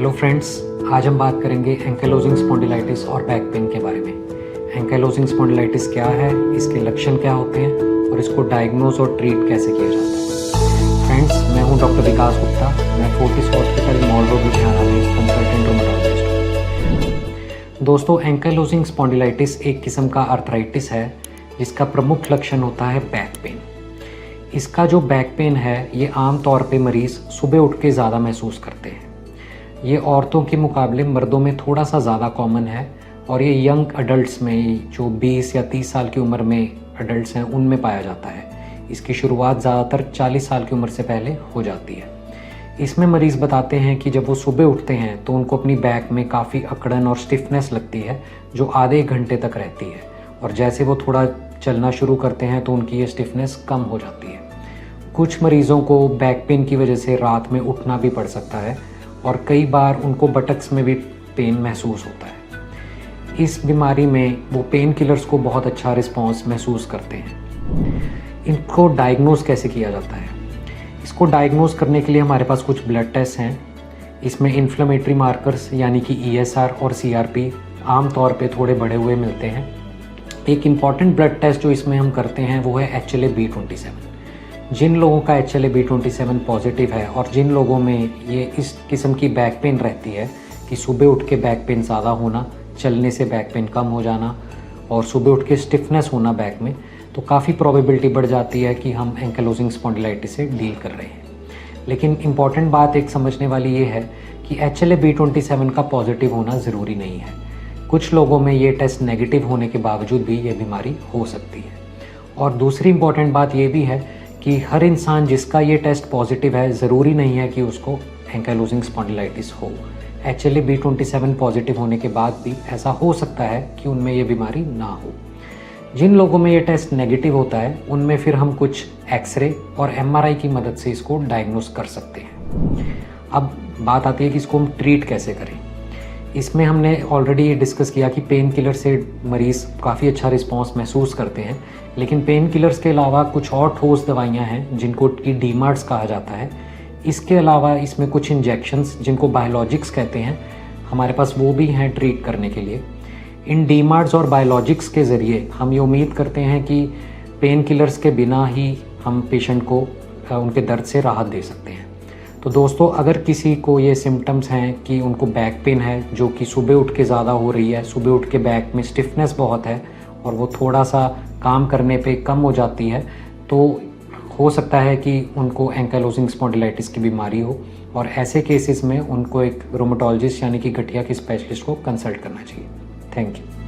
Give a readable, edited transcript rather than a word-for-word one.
Hello friends, आज हम बात करेंगे एंकाइलोजिंग स्पॉन्डिलाइटिस और बैक पेन के बारे में। एंकाइलोजिंग स्पॉन्डिलाइटिस क्या है, इसके लक्षण क्या होते हैं और इसको डायग्नोज और ट्रीट कैसे किया जाता है। फ्रेंड्स, मैं हूं डॉक्टर विकास गुप्ता। मैं Fortis hospital mall road Ludhiana में कंसल्टेंट रोमेटोलॉजिस्ट हूँ। दोस्तों, एंकाइलोजिंग स्पॉन्डिलाइटिस एक किस्म का आर्थराइटिस है जिसका प्रमुख लक्षण होता है बैक पेन। इसका जो बैक पेन है ये आम तौर पे मरीज़ सुबह उठ के ज़्यादा महसूस करते हैं। ये औरतों के मुकाबले मर्दों में थोड़ा सा ज़्यादा कॉमन है और ये यंग अडल्ट्स में, जो 20 या 30 साल की उम्र में अडल्ट्स हैं, उनमें पाया जाता है। इसकी शुरुआत ज़्यादातर 40 साल की उम्र से पहले हो जाती है। इसमें मरीज़ बताते हैं कि जब वो सुबह उठते हैं तो उनको अपनी बैक में काफ़ी अकड़न और स्टिफनेस लगती है जो आधे घंटे तक रहती है, और जैसे वो थोड़ा चलना शुरू करते हैं तो उनकी ये स्टिफनेस कम हो जाती है। कुछ मरीज़ों को बैक पेन की वजह से रात में उठना भी पड़ सकता है और कई बार उनको बटक्स में भी पेन महसूस होता है। इस बीमारी में वो पेन किलर्स को बहुत अच्छा रिस्पॉन्स महसूस करते हैं। इनको डायग्नोज कैसे किया जाता है? इसको डायग्नोज करने के लिए हमारे पास कुछ ब्लड टेस्ट हैं। इसमें इन्फ्लेमेटरी मार्कर्स यानी कि ESR और CRP आम तौर पे थोड़े बढ़े हुए मिलते हैं। एक इम्पॉर्टेंट ब्लड टेस्ट जो इसमें हम करते हैं वो है HLA-B27। जिन लोगों का HLA-B27 पॉजिटिव है और जिन लोगों में ये इस किस्म की बैक पेन रहती है कि सुबह उठ के बैक पेन ज़्यादा होना, चलने से बैक पेन कम हो जाना और सुबह उठ के स्टिफनेस होना बैक में, तो काफ़ी प्रोबेबिलिटी बढ़ जाती है कि हम एंकाइलोजिंग स्पॉन्डिलाइटिस से डील कर रहे हैं। लेकिन इम्पॉर्टेंट बात एक समझने वाली ये है कि HLA-B27 का पॉजिटिव होना ज़रूरी नहीं है। कुछ लोगों में ये टेस्ट नेगेटिव होने के बावजूद भी ये बीमारी हो सकती है। और दूसरी इम्पॉर्टेंट बात ये भी है कि हर इंसान जिसका ये टेस्ट पॉजिटिव है, ज़रूरी नहीं है कि उसको एंकाइलोजिंग स्पॉन्डिलाइटिस हो। HLA-B27 पॉजिटिव होने के बाद भी ऐसा हो सकता है कि उनमें ये बीमारी ना हो। जिन लोगों में ये टेस्ट नेगेटिव होता है उनमें फिर हम कुछ एक्सरे और MRI की मदद से इसको डायग्नोस कर सकते हैं। अब बात आती है कि इसको हम ट्रीट कैसे करें। इसमें हमने ऑलरेडी ये डिस्कस किया कि पेन किलर से मरीज़ काफ़ी अच्छा रिस्पांस महसूस करते हैं, लेकिन पेन किलर्स के अलावा कुछ और ठोस दवाइयाँ हैं जिनको कि DMARDs कहा जाता है। इसके अलावा इसमें कुछ इंजेक्शंस जिनको बायोलॉजिक्स कहते हैं, हमारे पास वो भी हैं ट्रीट करने के लिए। इन DMARDs और बायोलॉजिक्स के ज़रिए हम ये उम्मीद करते हैं कि पेन किलर्स के बिना ही हम पेशेंट को उनके दर्द से राहत दे सकते हैं। तो दोस्तों, अगर किसी को ये सिम्टम्स हैं कि उनको बैक पेन है जो कि सुबह उठ के ज़्यादा हो रही है, सुबह उठ के बैक में स्टिफनेस बहुत है और वो थोड़ा सा काम करने पे कम हो जाती है, तो हो सकता है कि उनको एंकाइलोजिंग स्पॉन्डिलाइटिस की बीमारी हो, और ऐसे केसेस में उनको एक रोमेटोलॉजिस्ट यानी कि गठिया के स्पेशलिस्ट को कंसल्ट करना चाहिए। Thank you.